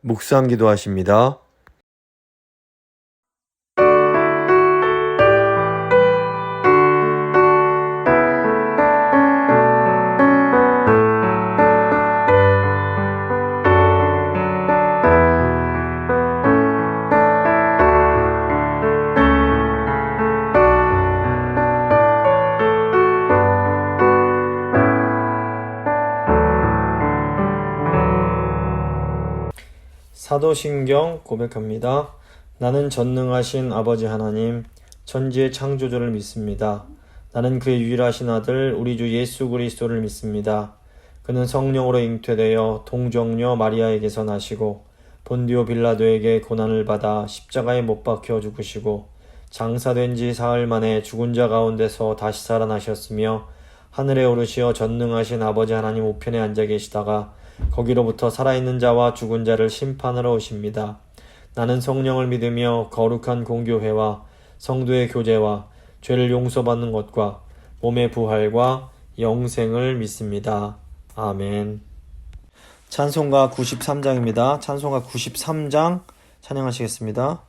묵상 기도하십니다. 사도신경 고백합니다. 나는 전능하신 아버지 하나님, 천지의 창조주를 믿습니다. 나는 그의 유일하신 아들 우리 주 예수 그리스도를 믿습니다. 그는 성령으로 잉태되어 동정녀 마리아에게서 나시고 본디오 빌라도에게 고난을 받아 십자가에 못 박혀 죽으시고 장사된 지 사흘 만에 죽은 자 가운데서 다시 살아나셨으며 하늘에 오르시어 전능하신 아버지 하나님 우편에 앉아 계시다가 거기로부터 살아있는 자와 죽은 자를 심판하러 오십니다. 나는 성령을 믿으며 거룩한 공교회와 성도의 교제와 죄를 용서받는 것과 몸의 부활과 영생을 믿습니다. 아멘. 찬송가 93장입니다. 찬송가 93장 찬양하시겠습니다.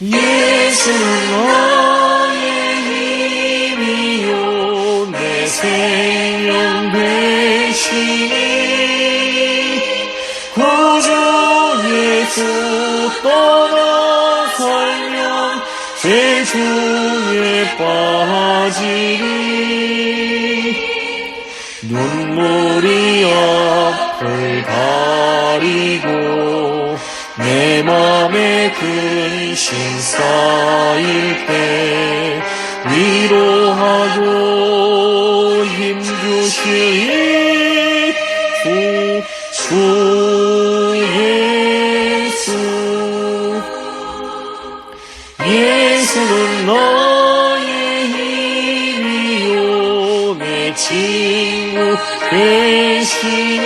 예수는 너의 힘이요 내 생명 되시니 구주 예수 떠나설면 죄 중에 빠지리 눈물이 앞을 가리고 내 맘에 근심 쌓일 때 위로하고 힘주시리 주 예수. 예수는 너의 힘이요 내 친구 되시니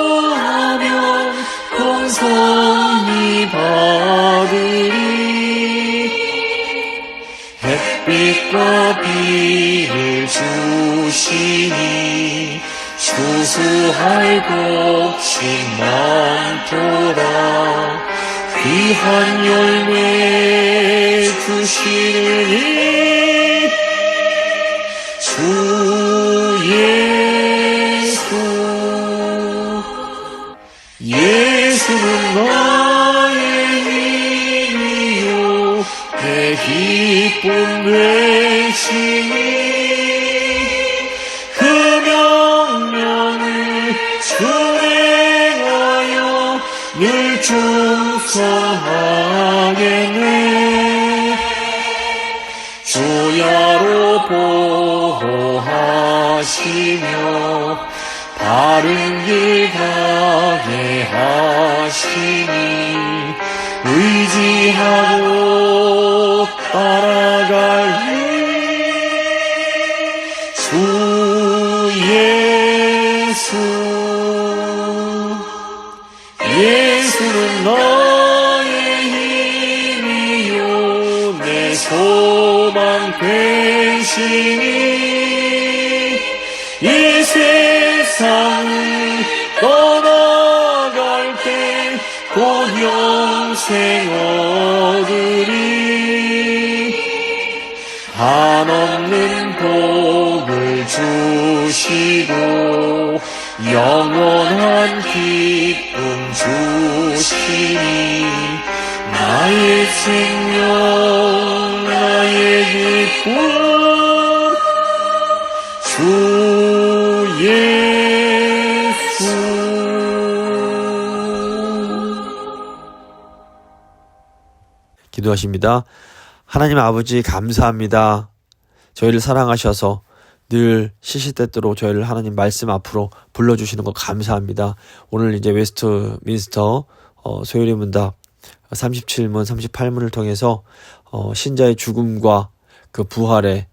간구하면 공성히 받으리 햇빛과 비를 주시니 추수할 곡식 많도다 귀한 열매 주시니 주 예수는 나의 힘이요 내 기쁨 되시니 그 명령을 준행하여 늘 충성하겠네 주야로 보호하시며 바른 길 가게 하시니 의지하고 따라갈 주 예수. 예수는 너의 힘이요 내 소망 되시니 이 세상을 떠나갈 때 곧 영생 얻으리 한없는 복을 주시고 영원한 기쁨 주시니 나의 생명 나의 기쁨 주 예수. 기도하십니다. 하나님 아버지 감사합니다. 저희를 사랑하셔서 늘 시시때때로 저희를 하나님 말씀 앞으로 불러주시는 것 감사합니다. 오늘 이제 웨스트민스터 소요리 문답 37문 38문을 통해서 신자의 죽음과 그 부활에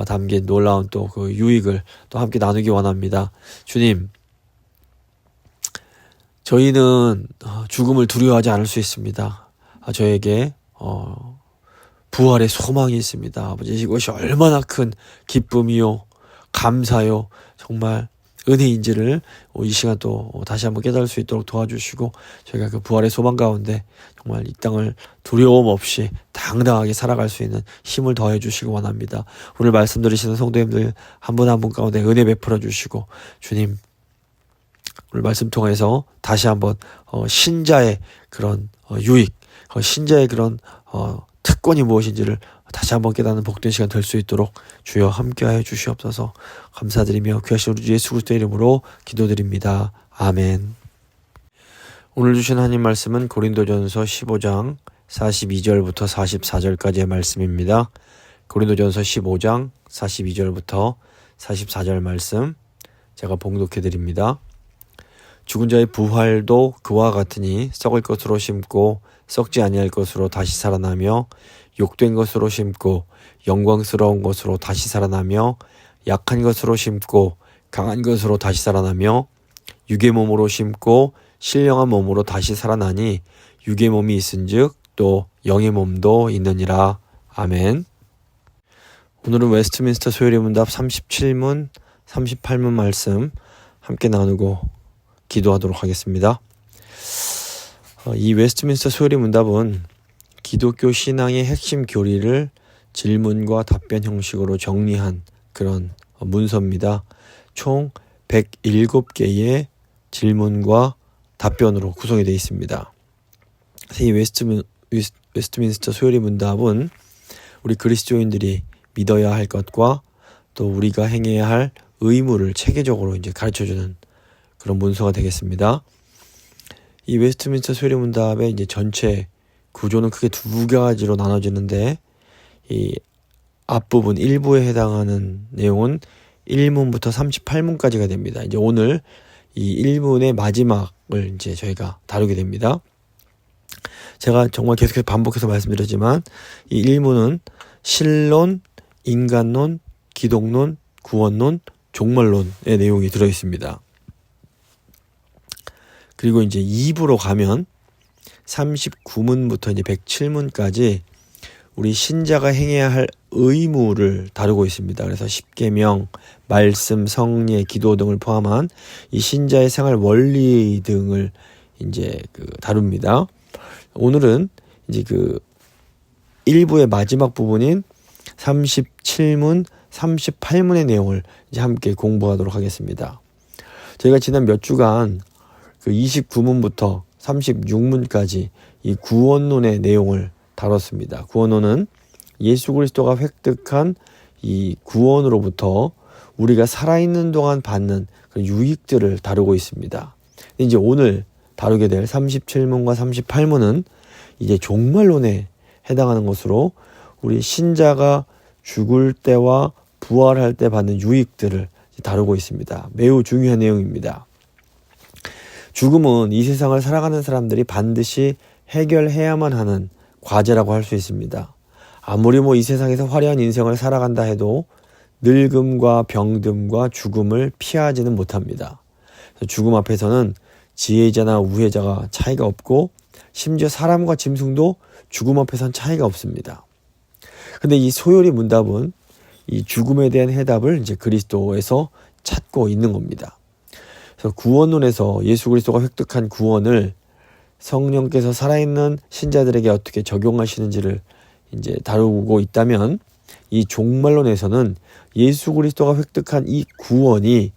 담긴 놀라운 또 그 유익을 또 함께 나누기 원합니다. 주님, 저희는 죽음을 두려워하지 않을 수 있습니다. 저에게 부활의 소망이 있습니다. 아버지, 이것이 얼마나 큰 기쁨이요 감사요 정말 은혜인지를 이 시간 또 다시 한번 깨달을 수 있도록 도와주시고, 저희가 그 부활의 소망 가운데 정말 이 땅을 두려움 없이 당당하게 살아갈 수 있는 힘을 더해 주시기 원합니다. 오늘 말씀 들으시는 성도님들 한 분 한 분 가운데 은혜 베풀어 주시고, 주님 오늘 말씀 통해서 다시 한번 신자의 그런 유익, 신자의 그런 특권이 무엇인지를 다시 한번 깨닫는 복된 시간 될 수 있도록 주여 함께하여 주시옵소서. 감사드리며 귀하신 우리 주 예수 그리스도의 이름으로 기도드립니다. 아멘. 오늘 주신 하나님 말씀은 고린도전서 15장 42절부터 44절까지의 말씀입니다. 고린도전서 15장 42절부터 44절 말씀 제가 봉독해 드립니다. 죽은 자의 부활도 그와 같으니 썩을 것으로 심고 썩지 아니할 것으로 다시 살아나며, 욕된 것으로 심고 영광스러운 것으로 다시 살아나며, 약한 것으로 심고 강한 것으로 다시 살아나며, 육의 몸으로 심고 신령한 몸으로 다시 살아나니 육의 몸이 있은즉 또 영의 몸도 있느니라. 아멘. 오늘은 웨스트민스터 소요리 문답 37문 38문 말씀 함께 나누고 기도하도록 하겠습니다. 이 웨스트민스터 소요리 문답은 기독교 신앙의 핵심 교리를 질문과 답변 형식으로 정리한 그런 문서입니다. 총 107개의 질문과 답변으로 구성이 되어 있습니다. 이 웨스트민스터 소요리 문답은 우리 그리스도인들이 믿어야 할 것과 또 우리가 행해야 할 의무를 체계적으로 이제 가르쳐주는 그런 문서가 되겠습니다. 이 웨스트민스터 소요리 문답의 이제 전체 구조는 크게 두 가지로 나눠지는데, 이 앞부분 1부에 해당하는 내용은 1문부터 38문까지가 됩니다. 이제 오늘 이 1문의 마지막을 이제 저희가 다루게 됩니다. 제가 정말 계속해서 반복해서 말씀드렸지만 이 1문은 신론, 인간론, 기독론, 구원론, 종말론의 내용이 들어 있습니다. 그리고 이제 2부로 가면 39문부터 이제 107문까지 우리 신자가 행해야 할 의무를 다루고 있습니다. 그래서 십계명, 말씀, 성례, 기도 등을 포함한 이 신자의 생활 원리 등을 이제 다룹니다. 오늘은 이제 1부의 마지막 부분인 37문, 38문의 내용을 이제 함께 공부하도록 하겠습니다. 저희가 지난 몇 주간 29문부터 36문까지 이 구원론의 내용을 다뤘습니다. 구원론은 예수 그리스도가 획득한 이 구원으로부터 우리가 살아있는 동안 받는 그런 유익들을 다루고 있습니다. 이제 오늘 다루게 될 37문과 38문은 이제 종말론에 해당하는 것으로 우리 신자가 죽을 때와 부활할 때 받는 유익들을 다루고 있습니다. 매우 중요한 내용입니다. 죽음은 이 세상을 살아가는 사람들이 반드시 해결해야만 하는 과제라고 할 수 있습니다. 아무리 이 세상에서 화려한 인생을 살아간다 해도 늙음과 병듦과 죽음을 피하지는 못합니다. 죽음 앞에서는 지혜자나 우혜자가 차이가 없고, 심지어 사람과 짐승도 죽음 앞에서는 차이가 없습니다. 근데 이 소요리 문답은 이 죽음에 대한 해답을 이제 그리스도에서 찾고 있는 겁니다. 그래서 구원론에서 예수 그리스도가 획득한 구원을 성령께서 살아있는 신자들에게 어떻게 적용하시는지를 이제 다루고 있다면, 이 종말론에서는 예수 그리스도가 획득한 이 구원이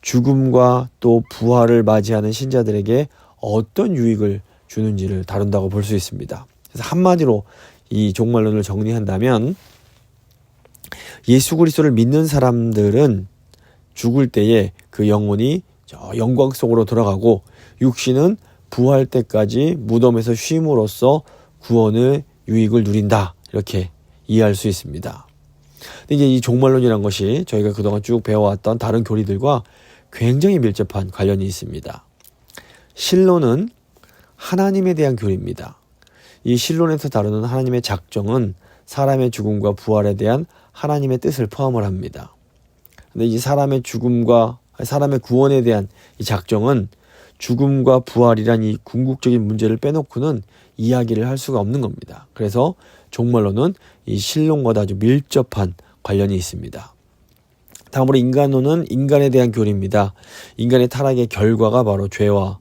죽음과 또 부활을 맞이하는 신자들에게 어떤 유익을 주는지를 다룬다고 볼 수 있습니다. 그래서 한마디로 이 종말론을 정리한다면, 예수 그리스도를 믿는 사람들은 죽을 때에 그 영혼이 저 영광 속으로 들어가고, 육신은 부활 때까지 무덤에서 쉼으로써 구원의 유익을 누린다, 이렇게 이해할 수 있습니다. 근데 이제 이 종말론이라는 것이 저희가 그동안 쭉 배워왔던 다른 교리들과 굉장히 밀접한 관련이 있습니다. 신론은 하나님에 대한 교리입니다. 이 신론에서 다루는 하나님의 작정은 사람의 죽음과 부활에 대한 하나님의 뜻을 포함을 합니다. 근데 이 사람의 죽음과 사람의 구원에 대한 이 작정은 죽음과 부활이란 이 궁극적인 문제를 빼놓고는 이야기를 할 수가 없는 겁니다. 그래서 종말론은 이 신론과도 아주 밀접한 관련이 있습니다. 다음으로 인간론은 인간에 대한 교리입니다. 인간의 타락의 결과가 바로 죄와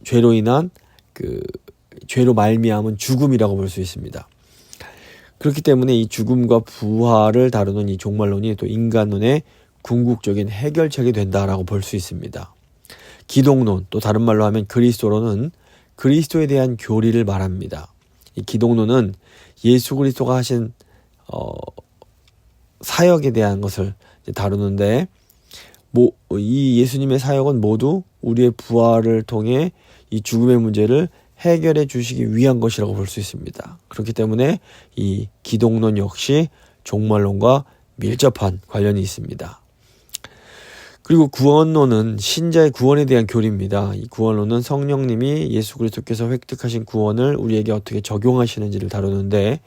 죄로 인한 죄로 말미암은 죽음이라고 볼 수 있습니다. 그렇기 때문에 이 죽음과 부활을 다루는 이 종말론이 또 인간론의 궁극적인 해결책이 된다라고 볼 수 있습니다. 기독론, 또 다른 말로 하면 그리스도론은 그리스도에 대한 교리를 말합니다. 이 기독론은 예수 그리스도가 하신 사역에 대한 것을 다루는데, 이 예수님의 사역은 모두 우리의 부활을 통해 이 죽음의 문제를 해결해 주시기 위한 것이라고 볼 수 있습니다. 그렇기 때문에 이 기독론 역시 종말론과 밀접한 관련이 있습니다. 그리고 구원론은 신자의 구원에 대한 교리입니다. 이 구원론은 성령님이 예수 그리스도께서 획득하신 구원을 우리에게 어떻게 적용하시는지를 다루는데,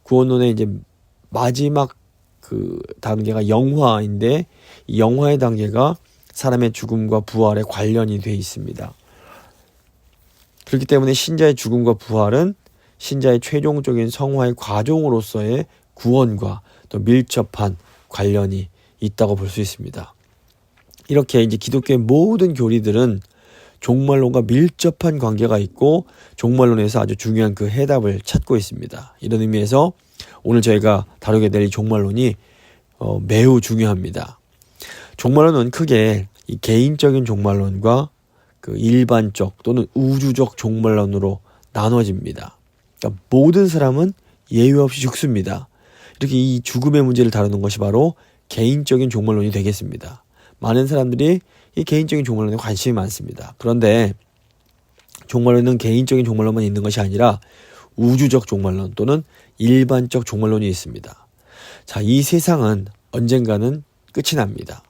구원론의 이제 마지막 단계가 영화인데, 이 영화의 단계가 사람의 죽음과 부활에 관련이 되어 있습니다. 그렇기 때문에 신자의 죽음과 부활은 신자의 최종적인 성화의 과정으로서의 구원과 또 밀접한 관련이 있다고 볼 수 있습니다. 이렇게 이제 기독교의 모든 교리들은 종말론과 밀접한 관계가 있고 종말론에서 아주 중요한 그 해답을 찾고 있습니다. 이런 의미에서 오늘 저희가 다루게 될 이 종말론이 매우 중요합니다. 종말론은 크게 이 개인적인 종말론과 일반적 또는 우주적 종말론으로 나눠집니다. 그러니까 모든 사람은 예외 없이 죽습니다. 이렇게 이 죽음의 문제를 다루는 것이 바로 개인적인 종말론이 되겠습니다. 많은 사람들이 이 개인적인 종말론에 관심이 많습니다. 그런데 종말론은 개인적인 종말론만 있는 것이 아니라 우주적 종말론 또는 일반적 종말론이 있습니다. 자, 이 세상은 언젠가는 끝이 납니다.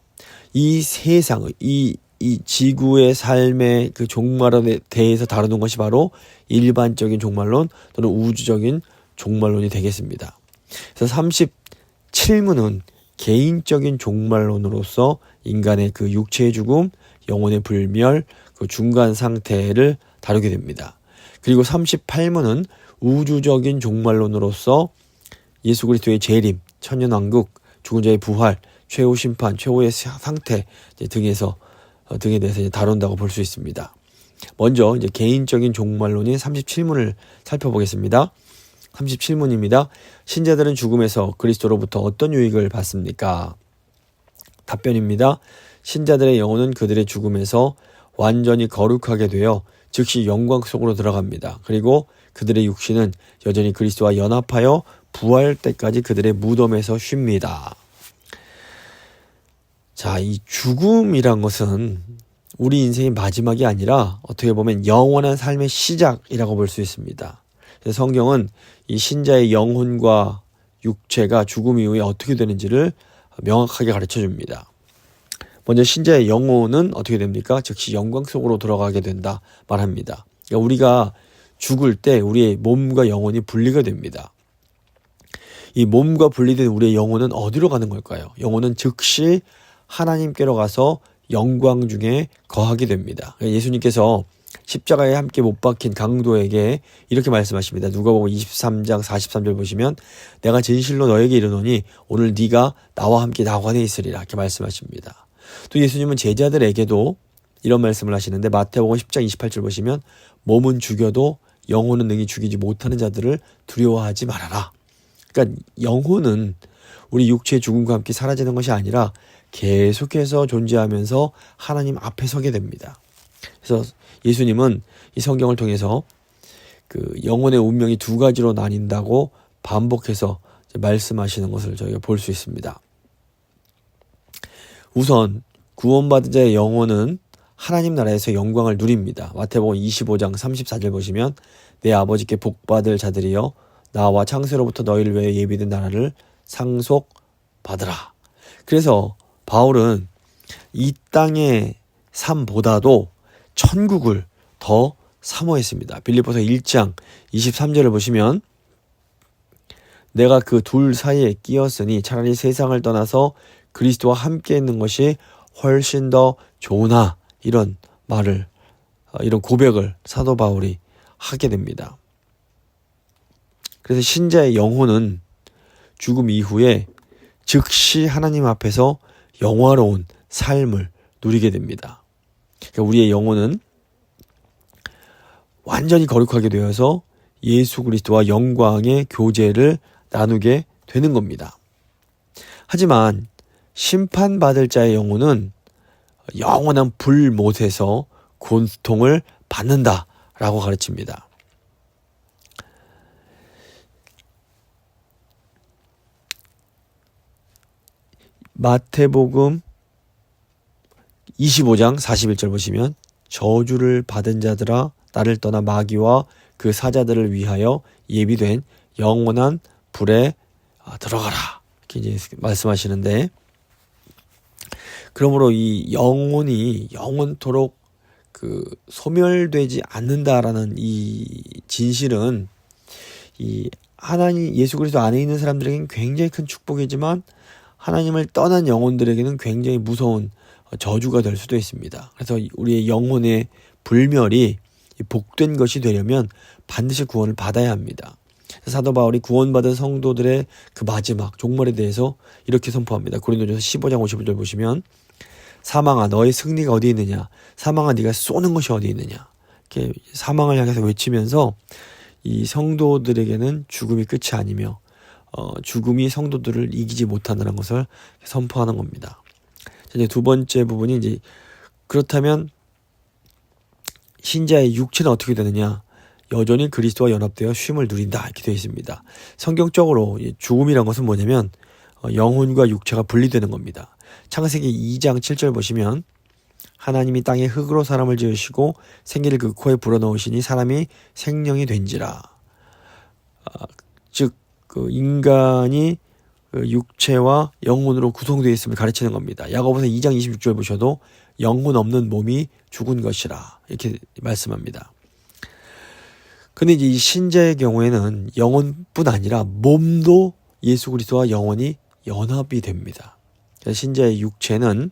이 세상의 이 지구의 삶의 그 종말론에 대해서 다루는 것이 바로 일반적인 종말론 또는 우주적인 종말론이 되겠습니다. 그래서 37문은 개인적인 종말론으로서 인간의 그 육체의 죽음, 영혼의 불멸, 그 중간 상태를 다루게 됩니다. 그리고 38문은 우주적인 종말론으로서 예수 그리스도의 재림, 천년왕국, 죽은 자의 부활, 최후 심판, 최후의 상태 등에 대해서 이제 다룬다고 볼 수 있습니다. 먼저 이제 개인적인 종말론인 37문을 살펴보겠습니다. 37문입니다. 신자들은 죽음에서 그리스도로부터 어떤 유익을 받습니까? 답변입니다. 신자들의 영혼은 그들의 죽음에서 완전히 거룩하게 되어 즉시 영광 속으로 들어갑니다. 그리고 그들의 육신은 여전히 그리스도와 연합하여 부활 때까지 그들의 무덤에서 쉽니다. 자, 이 죽음이란 것은 우리 인생의 마지막이 아니라 어떻게 보면 영원한 삶의 시작이라고 볼 수 있습니다. 성경은 이 신자의 영혼과 육체가 죽음 이후에 어떻게 되는지를 명확하게 가르쳐 줍니다. 먼저 신자의 영혼은 어떻게 됩니까? 즉시 영광 속으로 들어가게 된다 말합니다. 그러니까 우리가 죽을 때 우리의 몸과 영혼이 분리가 됩니다. 이 몸과 분리된 우리의 영혼은 어디로 가는 걸까요? 영혼은 즉시 하나님께로 가서 영광 중에 거하게 됩니다. 예수님께서 십자가에 함께 못 박힌 강도에게 이렇게 말씀하십니다. 누가복음 23장 43절 보시면 내가 진실로 너에게 이르노니 오늘 네가 나와 함께 낙원에 있으리라 이렇게 말씀하십니다. 또 예수님은 제자들에게도 이런 말씀을 하시는데 마태복음 10장 28절 보시면 몸은 죽여도 영혼은 능히 죽이지 못하는 자들을 두려워하지 말아라. 그러니까 영혼은 우리 육체의 죽음과 함께 사라지는 것이 아니라 계속해서 존재하면서 하나님 앞에 서게 됩니다. 그래서 예수님은 이 성경을 통해서 그 영혼의 운명이 두 가지로 나뉜다고 반복해서 말씀하시는 것을 저희가 볼 수 있습니다. 우선 구원받은 자의 영혼은 하나님 나라에서 영광을 누립니다. 마태복음 25장 34절 보시면 내 아버지께 복받을 자들이여 나와 창세로부터 너희를 위해 예비된 나라를 상속받으라. 그래서 바울은 이 땅의 삶보다도 천국을 더 사모했습니다. 빌립보서 1장 23절을 보시면 내가 그 둘 사이에 끼었으니 차라리 세상을 떠나서 그리스도와 함께 있는 것이 훨씬 더 좋으나 이런 말을 이런 고백을 사도 바울이 하게 됩니다. 그래서 신자의 영혼은 죽음 이후에 즉시 하나님 앞에서 영화로운 삶을 누리게 됩니다. 그러니까 우리의 영혼은 완전히 거룩하게 되어서 예수 그리스도와 영광의 교제를 나누게 되는 겁니다. 하지만 심판받을 자의 영혼은 영원한 불못에서 고통을 받는다라고 가르칩니다. 마태복음 25장 41절 보시면 저주를 받은 자들아 나를 떠나 마귀와 그 사자들을 위하여 예비된 영원한 불에 들어가라 이렇게 이제 말씀하시는데, 그러므로 이 영혼이 영원토록 소멸되지 않는다라는 이 진실은 이 하나님 예수 그리스도 안에 있는 사람들에게는 굉장히 큰 축복이지만 하나님을 떠난 영혼들에게는 굉장히 무서운 저주가 될 수도 있습니다. 그래서 우리의 영혼의 불멸이 복된 것이 되려면 반드시 구원을 받아야 합니다. 사도 바울이 구원받은 성도들의 그 마지막 종말에 대해서 이렇게 선포합니다. 고린도전서 15장 51절 보시면 사망아 너의 승리가 어디 있느냐, 사망아 네가 쏘는 것이 어디 있느냐, 이렇게 사망을 향해서 외치면서 이 성도들에게는 죽음이 끝이 아니며 죽음이 성도들을 이기지 못한다는 것을 선포하는 겁니다. 이제 두 번째 부분이 이제 그렇다면 신자의 육체는 어떻게 되느냐? 여전히 그리스도와 연합되어 쉼을 누린다 이렇게 되어 있습니다. 성경적으로 죽음이란 것은 뭐냐면 영혼과 육체가 분리되는 겁니다. 창세기 2장 7절 보시면 하나님이 땅에 흙으로 사람을 지으시고 생기를 그 코에 불어넣으시니 사람이 생명이 된지라. 즉 인간이 육체와 영혼으로 구성되어 있음을 가르치는 겁니다. 야고보서 2장 26절 보셔도 영혼 없는 몸이 죽은 것이라 이렇게 말씀합니다. 근데 이제 이 신자의 경우에는 영혼뿐 아니라 몸도 예수 그리스도와 영원히 연합이 됩니다. 신자의 육체는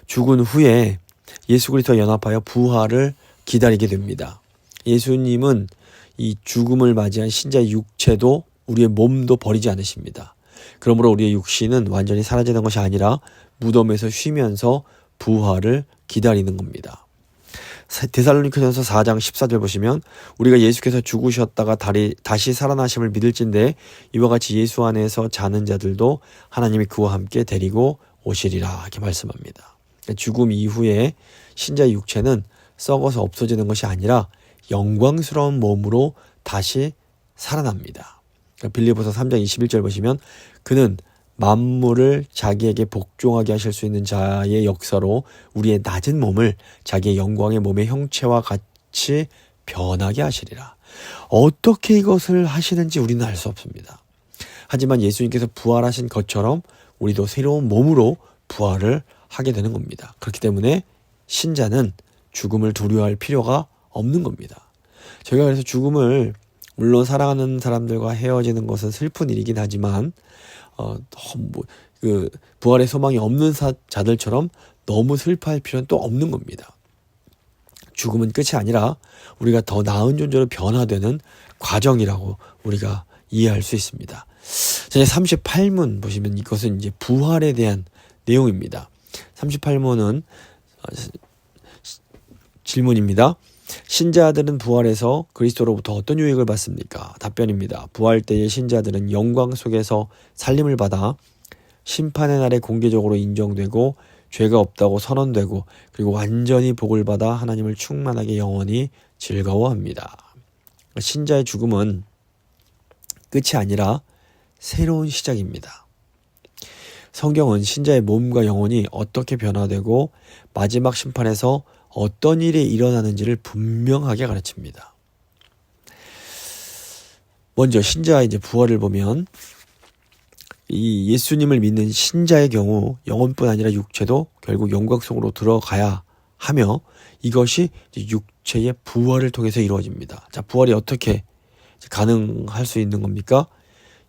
죽은 후에 예수 그리스도와 연합하여 부활을 기다리게 됩니다. 예수님은 이 죽음을 맞이한 신자의 육체도 우리의 몸도 버리지 않으십니다. 그러므로 우리의 육신은 완전히 사라지는 것이 아니라 무덤에서 쉬면서 부활을 기다리는 겁니다. 데살로니가전서 4장 14절 보시면 우리가 예수께서 죽으셨다가 다시 살아나심을 믿을진대 이와 같이 예수 안에서 자는 자들도 하나님이 그와 함께 데리고 오시리라 이렇게 말씀합니다. 죽음 이후에 신자의 육체는 썩어서 없어지는 것이 아니라 영광스러운 몸으로 다시 살아납니다. 빌립보서 3장 21절 보시면 그는 만물을 자기에게 복종하게 하실 수 있는 자의 역사로 우리의 낮은 몸을 자기의 영광의 몸의 형체와 같이 변하게 하시리라. 어떻게 이것을 하시는지 우리는 알 수 없습니다. 하지만 예수님께서 부활하신 것처럼 우리도 새로운 몸으로 부활을 하게 되는 겁니다. 그렇기 때문에 신자는 죽음을 두려워할 필요가 없는 겁니다. 저희가 그래서 죽음을 물론 사랑하는 사람들과 헤어지는 것은 슬픈 일이긴 하지만 부활의 소망이 없는 자들처럼 너무 슬퍼할 필요는 또 없는 겁니다. 죽음은 끝이 아니라 우리가 더 나은 존재로 변화되는 과정이라고 우리가 이해할 수 있습니다. 38문 보시면 이것은 이제 부활에 대한 내용입니다. 38문은 질문입니다. 신자들은 부활해서 그리스도로부터 어떤 유익을 받습니까? 답변입니다. 부활 때의 신자들은 영광 속에서 살림을 받아 심판의 날에 공개적으로 인정되고 죄가 없다고 선언되고 그리고 완전히 복을 받아 하나님을 충만하게 영원히 즐거워합니다. 신자의 죽음은 끝이 아니라 새로운 시작입니다. 성경은 신자의 몸과 영혼이 어떻게 변화되고 마지막 심판에서 어떤 일이 일어나는지를 분명하게 가르칩니다. 먼저 신자의 이제 부활을 보면 이 예수님을 믿는 신자의 경우 영혼뿐 아니라 육체도 결국 영광 속으로 들어가야 하며 이것이 육체의 부활을 통해서 이루어집니다. 자, 부활이 어떻게 가능할 수 있는 겁니까?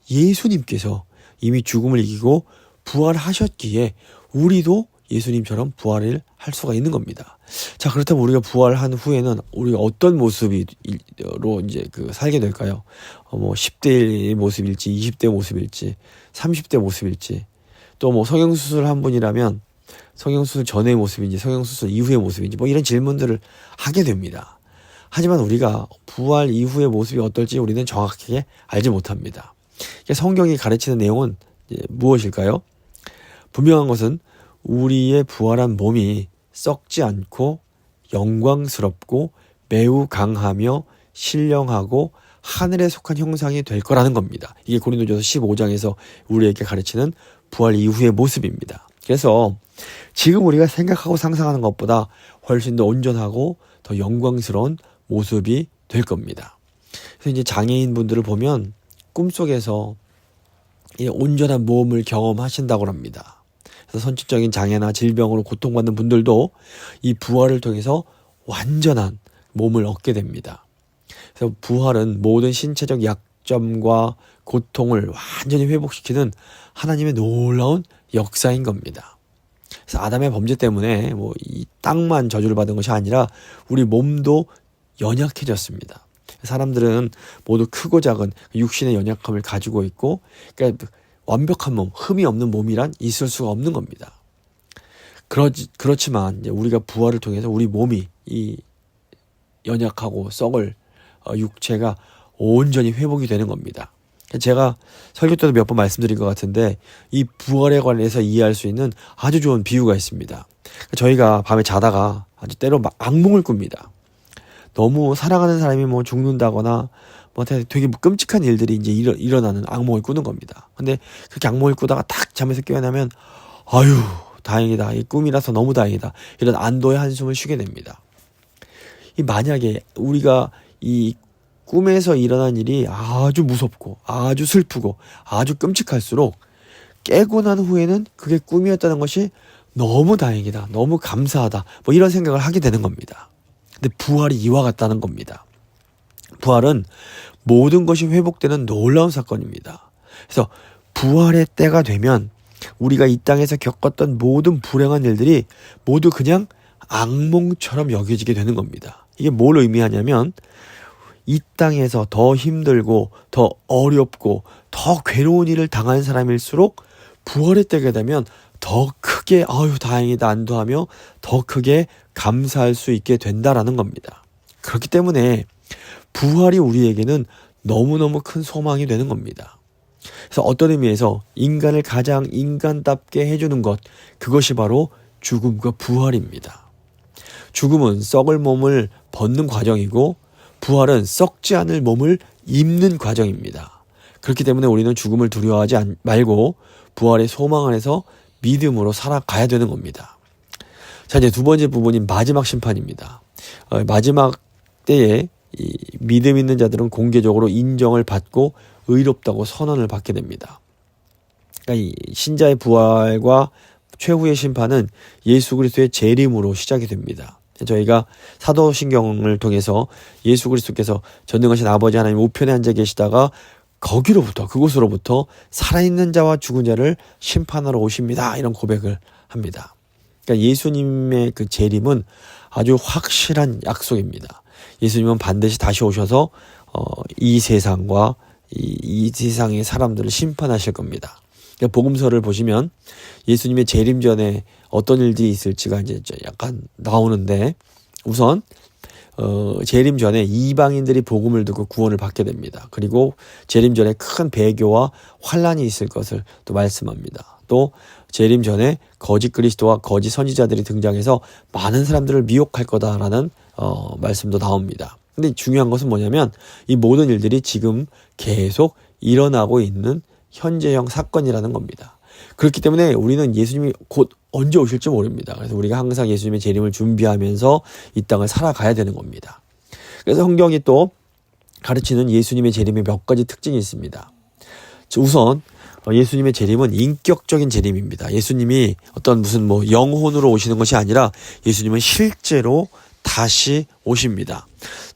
예수님께서 이미 죽음을 이기고 부활하셨기에 우리도 예수님처럼 부활을 할 수가 있는 겁니다. 자, 그렇다면 우리가 부활한 후에는 우리가 어떤 모습으로 이제 살게 될까요? 10대의 모습일지, 20대 모습일지, 30대 모습일지, 또 성형수술 한 분이라면 성형수술 전의 모습인지, 성형수술 이후의 모습인지, 이런 질문들을 하게 됩니다. 하지만 우리가 부활 이후의 모습이 어떨지 우리는 정확하게 알지 못합니다. 성경이 가르치는 내용은 무엇일까요? 분명한 것은 우리의 부활한 몸이 썩지 않고 영광스럽고 매우 강하며 신령하고 하늘에 속한 형상이 될 거라는 겁니다. 이게 고린도전서 15장에서 우리에게 가르치는 부활 이후의 모습입니다. 그래서 지금 우리가 생각하고 상상하는 것보다 훨씬 더 온전하고 더 영광스러운 모습이 될 겁니다. 그래서 이제 장애인 분들을 보면 꿈속에서 이 온전한 몸을 경험하신다고 합니다. 그래서 선천적인 장애나 질병으로 고통받는 분들도 이 부활을 통해서 완전한 몸을 얻게 됩니다. 그래서 부활은 모든 신체적 약점과 고통을 완전히 회복시키는 하나님의 놀라운 역사인 겁니다. 그래서 아담의 범죄 때문에 이 땅만 저주를 받은 것이 아니라 우리 몸도 연약해졌습니다. 사람들은 모두 크고 작은 육신의 연약함을 가지고 있고, 그러니까 완벽한 몸, 흠이 없는 몸이란 있을 수가 없는 겁니다. 그렇지만 이제 우리가 부활을 통해서 우리 몸이 이 연약하고 썩을 육체가 온전히 회복이 되는 겁니다. 제가 설교 때도 몇 번 말씀드린 것 같은데 이 부활에 관해서 이해할 수 있는 아주 좋은 비유가 있습니다. 저희가 밤에 자다가 아주 때로 악몽을 꿉니다. 너무 사랑하는 사람이 죽는다거나 되게 끔찍한 일들이 이제 일어나는 악몽을 꾸는 겁니다. 근데 그렇게 악몽을 꾸다가 딱 잠에서 깨어나면 아유 다행이다, 이 꿈이라서 너무 다행이다, 이런 안도의 한숨을 쉬게 됩니다. 만약에 우리가 이 꿈에서 일어난 일이 아주 무섭고 아주 슬프고 아주 끔찍할수록 깨고 난 후에는 그게 꿈이었다는 것이 너무 다행이다, 너무 감사하다, 이런 생각을 하게 되는 겁니다. 근데 부활이 이와 같다는 겁니다. 부활은 모든 것이 회복되는 놀라운 사건입니다. 그래서 부활의 때가 되면 우리가 이 땅에서 겪었던 모든 불행한 일들이 모두 그냥 악몽처럼 여겨지게 되는 겁니다. 이게 뭘 의미하냐면 이 땅에서 더 힘들고 더 어렵고 더 괴로운 일을 당한 사람일수록 부활의 때가 되면 더 크게 아유 다행이다 안도하며 더 크게 감사할 수 있게 된다라는 겁니다. 그렇기 때문에 부활이 우리에게는 너무너무 큰 소망이 되는 겁니다. 그래서 어떤 의미에서 인간을 가장 인간답게 해주는 것, 그것이 바로 죽음과 부활입니다. 죽음은 썩을 몸을 벗는 과정이고 부활은 썩지 않을 몸을 입는 과정입니다. 그렇기 때문에 우리는 죽음을 두려워하지 말고 부활의 소망 안에서 믿음으로 살아가야 되는 겁니다. 자, 이제 두 번째 부분인 마지막 심판입니다. 마지막 때에 이 믿음 있는 자들은 공개적으로 인정을 받고 의롭다고 선언을 받게 됩니다. 그러니까 이 신자의 부활과 최후의 심판은 예수 그리스도의 재림으로 시작이 됩니다. 저희가 사도신경을 통해서 예수 그리스도께서 전능하신 아버지 하나님 우편에 앉아 계시다가 그곳으로부터 살아있는 자와 죽은 자를 심판하러 오십니다, 이런 고백을 합니다. 그러니까 예수님의 그 재림은 아주 확실한 약속입니다. 예수님은 반드시 다시 오셔서 이 세상과 이 세상의 사람들을 심판하실 겁니다. 그러니까 복음서를 보시면 예수님의 재림 전에 어떤 일들이 있을지가 이제 약간 나오는데, 우선 재림 전에 이방인들이 복음을 듣고 구원을 받게 됩니다. 그리고 재림 전에 큰 배교와 환란이 있을 것을 또 말씀합니다. 또 재림 전에 거짓 그리스도와 거짓 선지자들이 등장해서 많은 사람들을 미혹할 거다라는 말씀도 나옵니다. 근데 중요한 것은 뭐냐면 이 모든 일들이 지금 계속 일어나고 있는 현재형 사건이라는 겁니다. 그렇기 때문에 우리는 예수님이 곧 언제 오실지 모릅니다. 그래서 우리가 항상 예수님의 재림을 준비하면서 이 땅을 살아가야 되는 겁니다. 그래서 성경이 또 가르치는 예수님의 재림의 몇 가지 특징이 있습니다. 우선 예수님의 재림은 인격적인 재림입니다. 예수님이 어떤 무슨 영혼으로 오시는 것이 아니라 예수님은 실제로 다시 오십니다.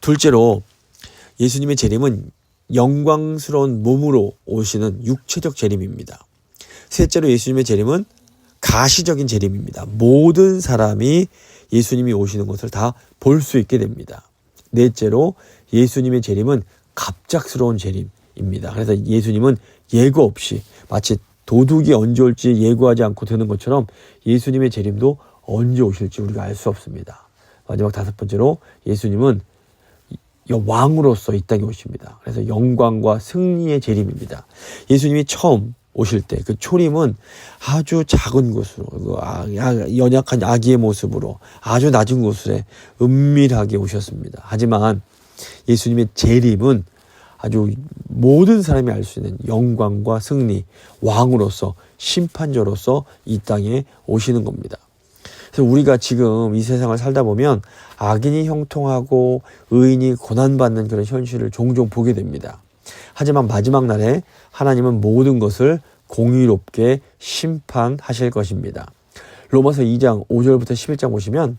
둘째로 예수님의 재림은 영광스러운 몸으로 오시는 육체적 재림입니다. 셋째로 예수님의 재림은 가시적인 재림입니다. 모든 사람이 예수님이 오시는 것을 다 볼 수 있게 됩니다. 넷째로 예수님의 재림은 갑작스러운 재림입니다. 그래서 예수님은 예고 없이 마치 도둑이 언제 올지 예고하지 않고 드는 것처럼 예수님의 재림도 언제 오실지 우리가 알 수 없습니다. 마지막 다섯 번째로 예수님은 왕으로서 이 땅에 오십니다. 그래서 영광과 승리의 재림입니다. 예수님이 처음 오실 때 그 초림은 아주 작은 곳으로 연약한 아기의 모습으로 아주 낮은 곳에 은밀하게 오셨습니다. 하지만 예수님의 재림은 아주 모든 사람이 알 수 있는 영광과 승리, 왕으로서 심판자로서 이 땅에 오시는 겁니다. 그래서 우리가 지금 이 세상을 살다 보면 악인이 형통하고 의인이 고난받는 그런 현실을 종종 보게 됩니다. 하지만 마지막 날에 하나님은 모든 것을 공의롭게 심판하실 것입니다. 로마서 2장 5절부터 11장 보시면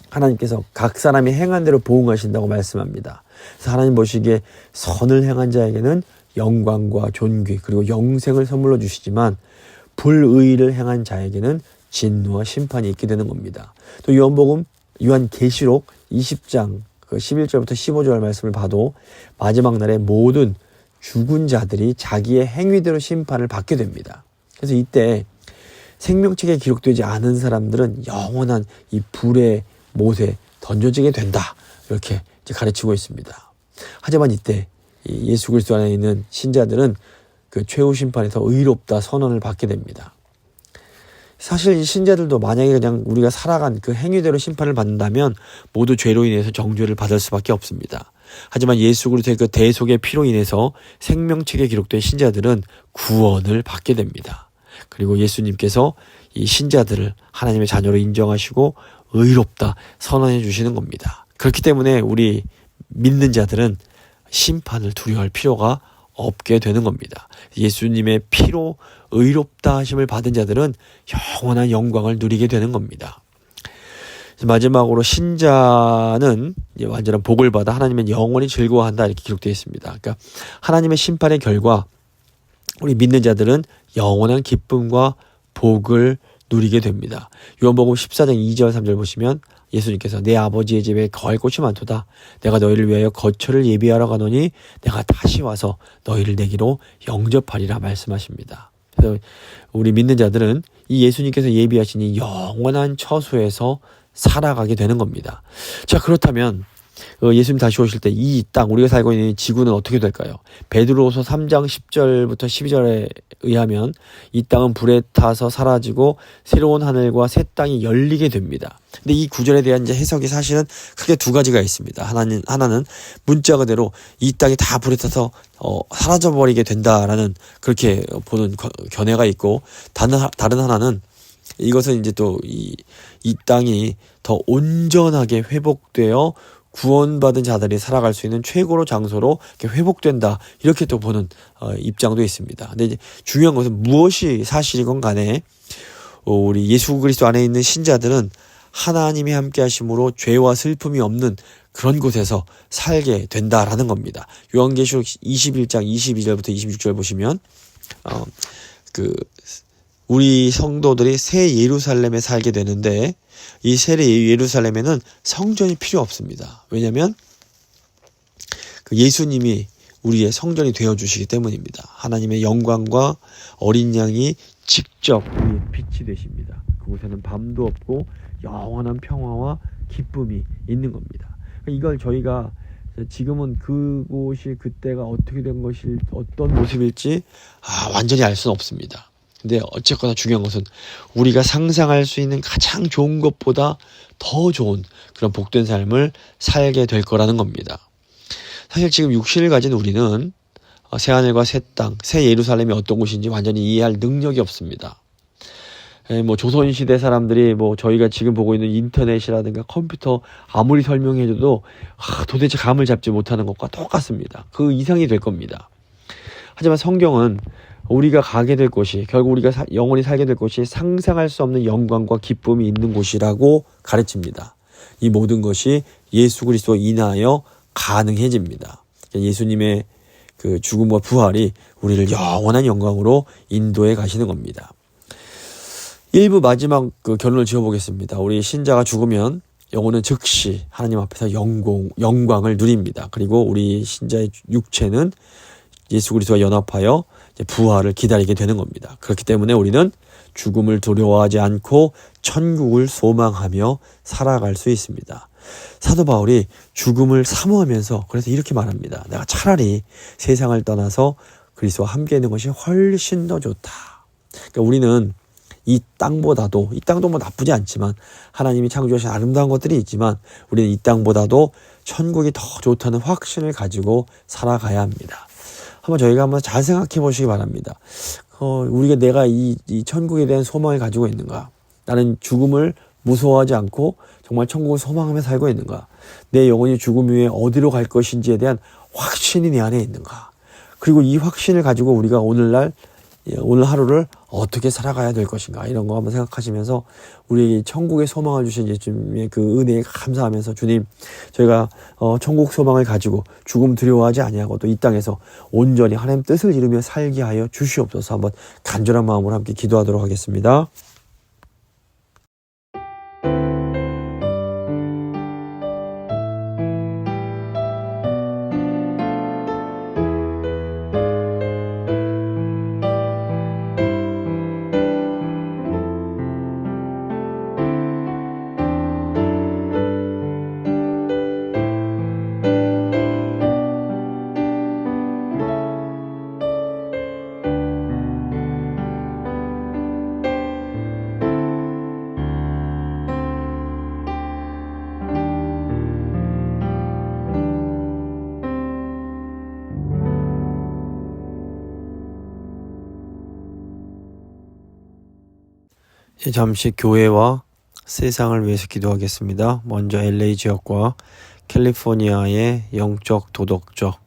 하나님께서 각 사람이 행한 대로 보응하신다고 말씀합니다. 그래서 하나님 보시기에 선을 행한 자에게는 영광과 존귀 그리고 영생을 선물로 주시지만 불의를 행한 자에게는 진노와 심판이 있게 되는 겁니다. 또 요한계시록 20장 11절부터 15절 말씀을 봐도 마지막 날에 모든 죽은 자들이 자기의 행위대로 심판을 받게 됩니다. 그래서 이때 생명책에 기록되지 않은 사람들은 영원한 이 불의 못에 던져지게 된다. 이렇게 이제 가르치고 있습니다. 하지만 이때 예수 그리스도 안에 있는 신자들은 그 최후 심판에서 의롭다 선언을 받게 됩니다. 사실 이 신자들도 만약에 그냥 우리가 살아간 그 행위대로 심판을 받는다면 모두 죄로 인해서 정죄를 받을 수밖에 없습니다. 하지만 예수 그리스도의 그 대속의 피로 인해서 생명책에 기록된 신자들은 구원을 받게 됩니다. 그리고 예수님께서 이 신자들을 하나님의 자녀로 인정하시고 의롭다 선언해 주시는 겁니다. 그렇기 때문에 우리 믿는 자들은 심판을 두려워할 필요가 없게 되는 겁니다. 예수님의 피로 의롭다 하심을 받은 자들은 영원한 영광을 누리게 되는 겁니다. 마지막으로 신자는 완전한 복을 받아 하나님은 영원히 즐거워한다 이렇게 기록되어 있습니다. 그러니까 하나님의 심판의 결과 우리 믿는 자들은 영원한 기쁨과 복을 누리게 됩니다. 요한복음 14장 2절 3절 보시면 예수님께서 내 아버지의 집에 거할 곳이 많도다. 내가 너희를 위하여 거처를 예비하러 가노니 내가 다시 와서 너희를 내기로 영접하리라 말씀하십니다. 그래서 우리 믿는 자들은 이 예수님께서 예비하신 이 영원한 처소에서 살아가게 되는 겁니다. 자, 그렇다면 예수님 다시 오실 때 이 땅 우리가 살고 있는 지구는 어떻게 될까요? 베드로후서 3장 10절부터 12절에 의하면 이 땅은 불에 타서 사라지고 새로운 하늘과 새 땅이 열리게 됩니다. 근데 이 구절에 대한 이제 해석이 사실은 크게 두 가지가 있습니다. 하나는 문자 그대로 이 땅이 다 불에 타서 사라져버리게 된다라는 그렇게 보는 견해가 있고 다른 하나는 이것은 이제 또 이 땅이 더 온전하게 회복되어 구원받은 자들이 살아갈 수 있는 최고로 장소로 이렇게 회복된다 이렇게 또 보는 입장도 있습니다. 근데 이제 중요한 것은 무엇이 사실이건 간에 우리 예수 그리스도 안에 있는 신자들은 하나님이 함께 하심으로 죄와 슬픔이 없는 그런 곳에서 살게 된다라는 겁니다. 요한계시록 21장 22절부터 26절 보시면 우리 성도들이 새 예루살렘에 살게 되는데 이 새 예루살렘에는 성전이 필요 없습니다. 왜냐하면 예수님이 우리의 성전이 되어주시기 때문입니다. 하나님의 영광과 어린 양이 직접 우리의 빛이 되십니다. 그곳에는 밤도 없고 영원한 평화와 기쁨이 있는 겁니다. 이걸 저희가 지금은 그곳이 그때가 어떻게 된 것이 어떤 모습일지 완전히 알 수는 없습니다. 근데 어쨌거나 중요한 것은 우리가 상상할 수 있는 가장 좋은 것보다 더 좋은 그런 복된 삶을 살게 될 거라는 겁니다. 사실 지금 육신을 가진 우리는 새하늘과 새 땅, 새 예루살렘이 어떤 곳인지 완전히 이해할 능력이 없습니다. 조선시대 사람들이 저희가 지금 보고 있는 인터넷이라든가 컴퓨터 아무리 설명해줘도 도대체 감을 잡지 못하는 것과 똑같습니다. 그 이상이 될 겁니다. 하지만 성경은 우리가 가게 될 곳이 결국 우리가 영원히 살게 될 곳이 상상할 수 없는 영광과 기쁨이 있는 곳이라고 가르칩니다. 이 모든 것이 예수 그리스도 인하여 가능해집니다. 예수님의 그 죽음과 부활이 우리를 영원한 영광으로 인도해 가시는 겁니다. 1부 마지막 그 결론을 지어보겠습니다. 우리 신자가 죽으면 영혼은 즉시 하나님 앞에서 영광을 누립니다. 그리고 우리 신자의 육체는 예수 그리스도와 연합하여 이제 부활을 기다리게 되는 겁니다. 그렇기 때문에 우리는 죽음을 두려워하지 않고 천국을 소망하며 살아갈 수 있습니다. 사도 바울이 죽음을 사모하면서 그래서 이렇게 말합니다. 내가 차라리 세상을 떠나서 그리스도와 함께 있는 것이 훨씬 더 좋다. 그러니까 우리는 이 땅도 뭐 나쁘지 않지만 하나님이 창조하신 아름다운 것들이 있지만 우리는 이 땅보다도 천국이 더 좋다는 확신을 가지고 살아가야 합니다. 저희가 한번 잘 생각해 보시기 바랍니다. 내가 이 천국에 대한 소망을 가지고 있는가? 나는 죽음을 무서워하지 않고 정말 천국을 소망하며 살고 있는가? 내 영혼이 죽음 후에 어디로 갈 것인지에 대한 확신이 내 안에 있는가? 그리고 이 확신을 가지고 우리가 오늘 하루를 어떻게 살아가야 될 것인가 이런 거 한번 생각하시면서 우리 천국의 소망을 주신 예수님의 그 은혜에 감사하면서 주님 저희가 천국 소망을 가지고 죽음 두려워하지 아니하고 또 이 땅에서 온전히 하나님 뜻을 이루며 살게 하여 주시옵소서. 한번 간절한 마음으로 함께 기도하도록 하겠습니다. 잠시 교회와 세상을 위해서 기도하겠습니다. 먼저 LA 지역과 캘리포니아의 영적, 도덕적,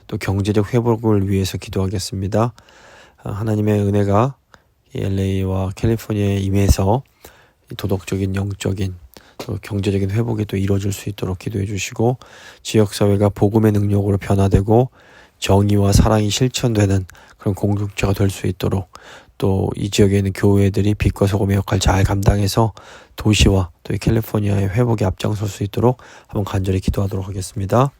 또 경제적 회복을 위해서 기도하겠습니다. 하나님의 은혜가 LA와 캘리포니아에 임해서 도덕적인, 영적인, 또 경제적인 회복이 또 이루어질 수 있도록 기도해 주시고 지역사회가 복음의 능력으로 변화되고 정의와 사랑이 실천되는 그런 공동체가 될 수 있도록 또 이 지역에 있는 교회들이 빛과 소금의 역할을 잘 감당해서 도시와 또 이 캘리포니아의 회복에 앞장설 수 있도록 한번 간절히 기도하도록 하겠습니다.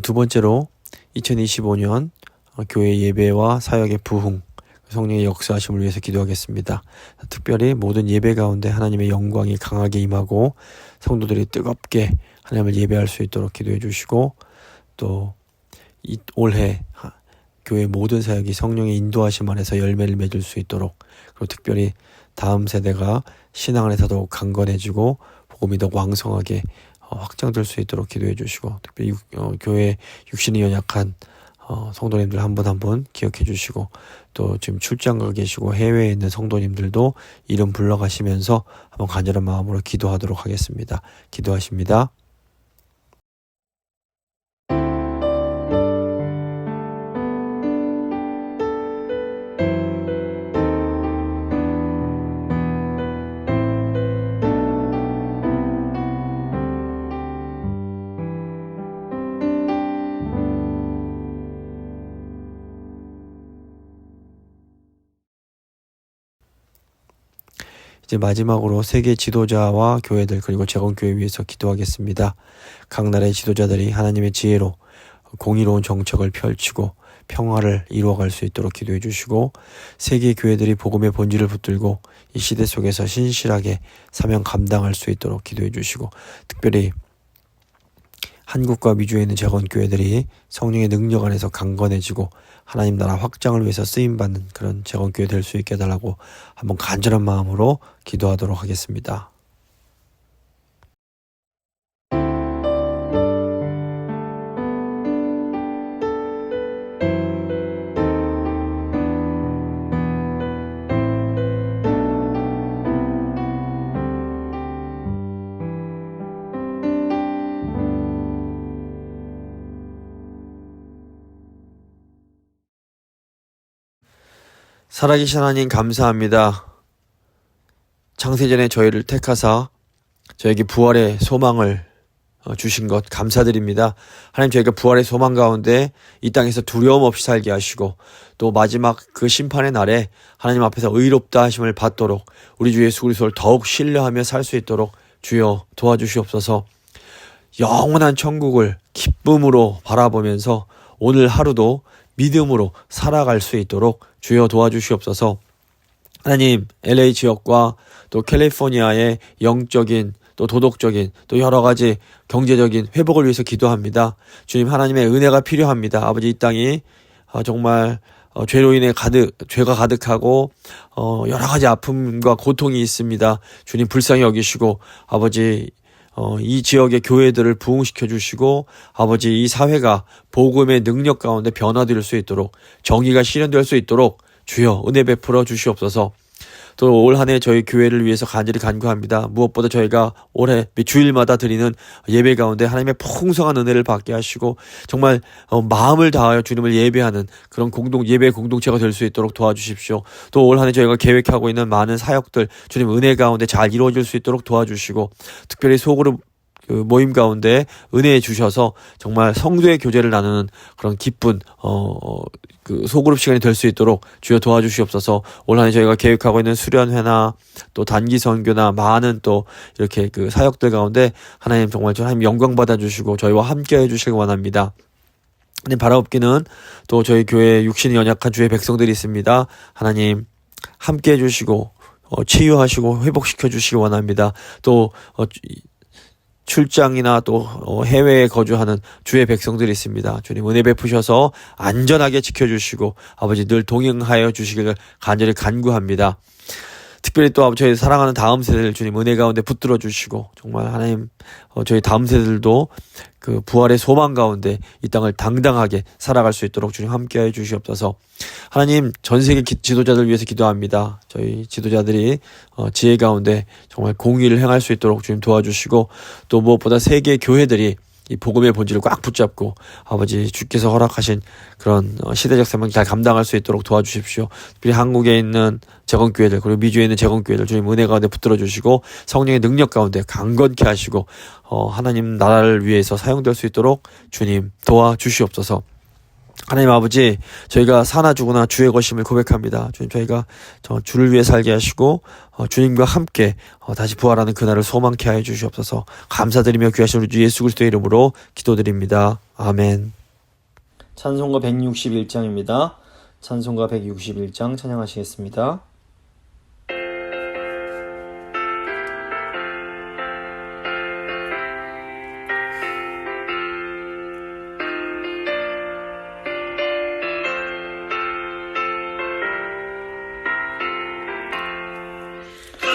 두 번째로 2025년 교회 예배와 사역의 부흥, 성령의 역사하심을 위해서 기도하겠습니다. 특별히 모든 예배 가운데 하나님의 영광이 강하게 임하고 성도들이 뜨겁게 하나님을 예배할 수 있도록 기도해 주시고 또 올해 교회 모든 사역이 성령의 인도하심 안에서 열매를 맺을 수 있도록 그리고 특별히 다음 세대가 신앙 안에서 더욱 강건해지고 복음이 더 왕성하게 확장될 수 있도록 기도해 주시고 특별히 교회 육신이 연약한 성도님들 한 분 한 분 기억해 주시고 또 지금 출장 가 계시고 해외에 있는 성도님들도 이름 불러가시면서 한번 간절한 마음으로 기도하도록 하겠습니다. 기도하십니다. 이제 마지막으로 세계 지도자와 교회들 그리고 재건교회 위해서 기도하겠습니다. 각 나라의 지도자들이 하나님의 지혜로 공의로운 정책을 펼치고 평화를 이루어갈 수 있도록 기도해 주시고 세계 교회들이 복음의 본질을 붙들고 이 시대 속에서 신실하게 사명 감당할 수 있도록 기도해 주시고 특별히 한국과 미주에 있는 재건교회들이 성령의 능력 안에서 강건해지고 하나님 나라 확장을 위해서 쓰임받는 그런 재건교회 될 수 있게 해달라고 한번 간절한 마음으로 기도하도록 하겠습니다. 살아계신 하나님 감사합니다. 창세전에 저희를 택하사 저에게 부활의 소망을 주신 것 감사드립니다. 하나님, 저희가 부활의 소망 가운데 이 땅에서 두려움 없이 살게 하시고 또 마지막 그 심판의 날에 하나님 앞에서 의롭다 하심을 받도록 우리 주 예수 그리스도를 더욱 신뢰하며 살 수 있도록 주여 도와주시옵소서. 영원한 천국을 기쁨으로 바라보면서 오늘 하루도 믿음으로 살아갈 수 있도록 주여 도와주시옵소서. 하나님, LA 지역과 또 캘리포니아의 영적인 또 도덕적인 또 여러 가지 경제적인 회복을 위해서 기도합니다. 주님, 하나님의 은혜가 필요합니다. 아버지, 이 땅이 정말 죄로 인해 죄가 가득하고 여러 가지 아픔과 고통이 있습니다. 주님, 불쌍히 여기시고 아버지, 이 지역의 교회들을 부흥시켜 주시고 아버지, 이 사회가 복음의 능력 가운데 변화될 수 있도록 정의가 실현될 수 있도록 주여 은혜 베풀어 주시옵소서. 또 올 한 해 저희 교회를 위해서 간절히 간구합니다. 무엇보다 저희가 올해 주일마다 드리는 예배 가운데 하나님의 풍성한 은혜를 받게 하시고 정말 마음을 다하여 주님을 예배하는 그런 예배 공동체가 될 수 있도록 도와주십시오. 또 올 한 해 저희가 계획하고 있는 많은 사역들 주님 은혜 가운데 잘 이루어질 수 있도록 도와주시고 특별히 소그룹 모임 가운데 은혜해 주셔서 정말 성도의 교제를 나누는 그런 기쁜 그 소그룹 시간이 될 수 있도록 주여 도와주시옵소서. 올 한 해 저희가 계획하고 있는 수련회나 또 단기 선교나 많은 또 이렇게 그 사역들 가운데 하나님 정말 하나님 영광 받아주시고 저희와 함께 해주시기 원합니다. 하나님, 바라옵기는 또 저희 교회에 육신이 연약한 주의 백성들이 있습니다. 하나님 함께 해주시고 치유하시고 회복시켜 주시기 원합니다. 또 출장이나 또 해외에 거주하는 주의 백성들이 있습니다. 주님 은혜 베푸셔서 안전하게 지켜주시고 아버지 늘 동행하여 주시기를 간절히 간구합니다. 특별히 또 저희 사랑하는 다음 세대를 주님 은혜 가운데 붙들어 주시고 정말 하나님 저희 다음 세대들도 그 부활의 소망 가운데 이 땅을 당당하게 살아갈 수 있도록 주님 함께해 주시옵소서. 하나님, 전 세계 지도자들 위해서 기도합니다. 저희 지도자들이 지혜 가운데 정말 공의를 행할 수 있도록 주님 도와주시고 또 무엇보다 세계 교회들이 이 복음의 본질을 꽉 붙잡고 아버지 주께서 허락하신 그런 시대적 사명 잘 감당할 수 있도록 도와주십시오. 특별히 한국에 있는 재건교회들 그리고 미주에 있는 재건교회들 주님 은혜 가운데 붙들어 주시고 성령의 능력 가운데 강건케 하시고 하나님 나라를 위해서 사용될 수 있도록 주님 도와주시옵소서. 하나님 아버지, 저희가 사나 죽으나 주의 것임을 고백합니다. 주님, 저희가 주를 위해 살게 하시고 주님과 함께 다시 부활하는 그날을 소망케 하여 주시옵소서. 감사드리며 귀하신 우리 주 예수 그리스도의 이름으로 기도드립니다. 아멘. 찬송가 161장입니다. 찬송가 161장 찬양하시겠습니다.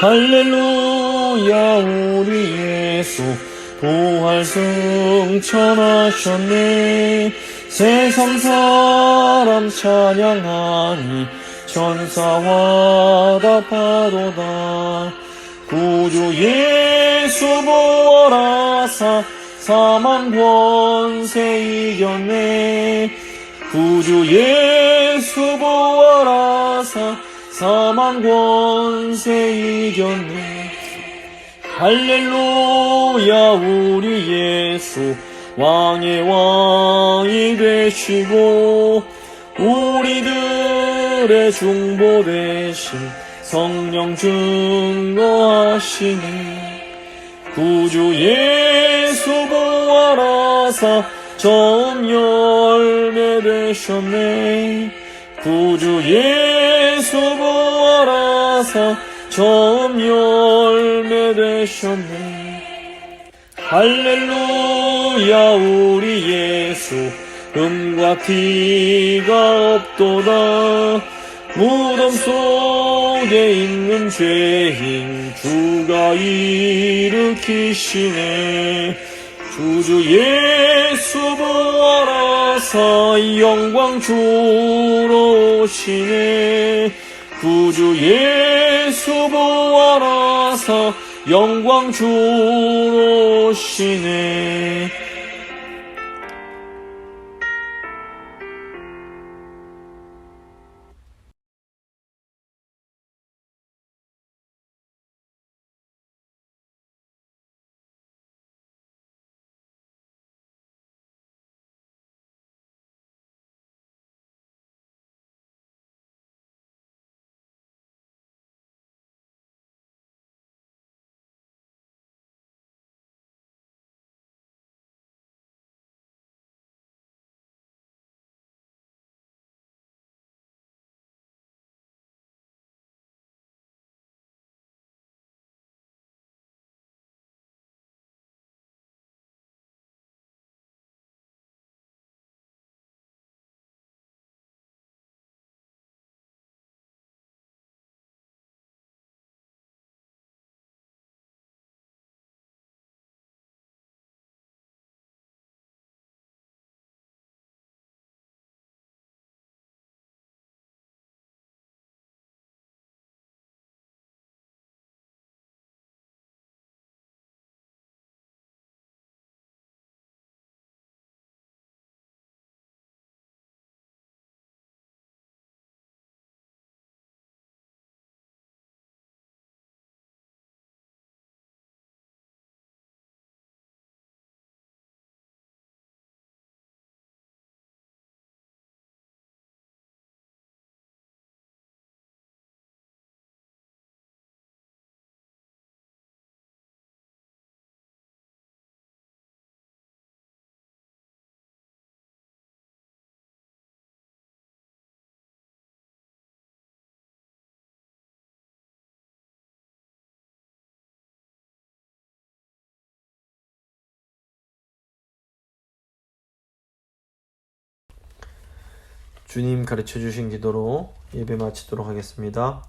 할렐루야, 우리 예수 부활 승천하셨네. 세상 사람 찬양하니 천사와 답하도다. 구주 예수 부활하사 사망 권세 이겼네. 구주 예수 부활하사 사망 권세 이겼네. 할렐루야, 우리 예수 왕의 왕이 되시고 우리들의 중보 되신 성령 증거하시네. 구주 예수 부활하사 처음 열매 되셨네. 구주 예수 부활하사 처음 열매 되셨네. 할렐루야, 우리 예수 음과 티가 없도다. 무덤 속에 있는 죄인 주가 일으키시네. 구주 예수 부활하사 영광 주러 오시네. 구주 예수 부활하사 영광 주러 오시네. 주님 가르쳐 주신 기도로 예배 마치도록 하겠습니다.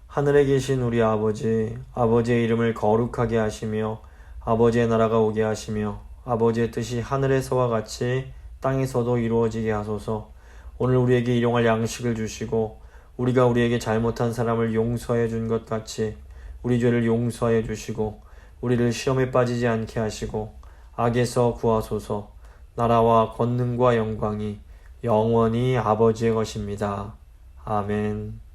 하늘에 계신 우리 아버지, 아버지의 이름을 거룩하게 하시며 아버지의 나라가 오게 하시며 아버지의 뜻이 하늘에서와 같이 땅에서도 이루어지게 하소서. 오늘 우리에게 일용할 양식을 주시고 우리가 우리에게 잘못한 사람을 용서해 준 것 같이 우리 죄를 용서해 주시고 우리를 시험에 빠지지 않게 하시고 악에서 구하소서. 나라와 권능과 영광이 영원히 아버지의 것입니다. 아멘.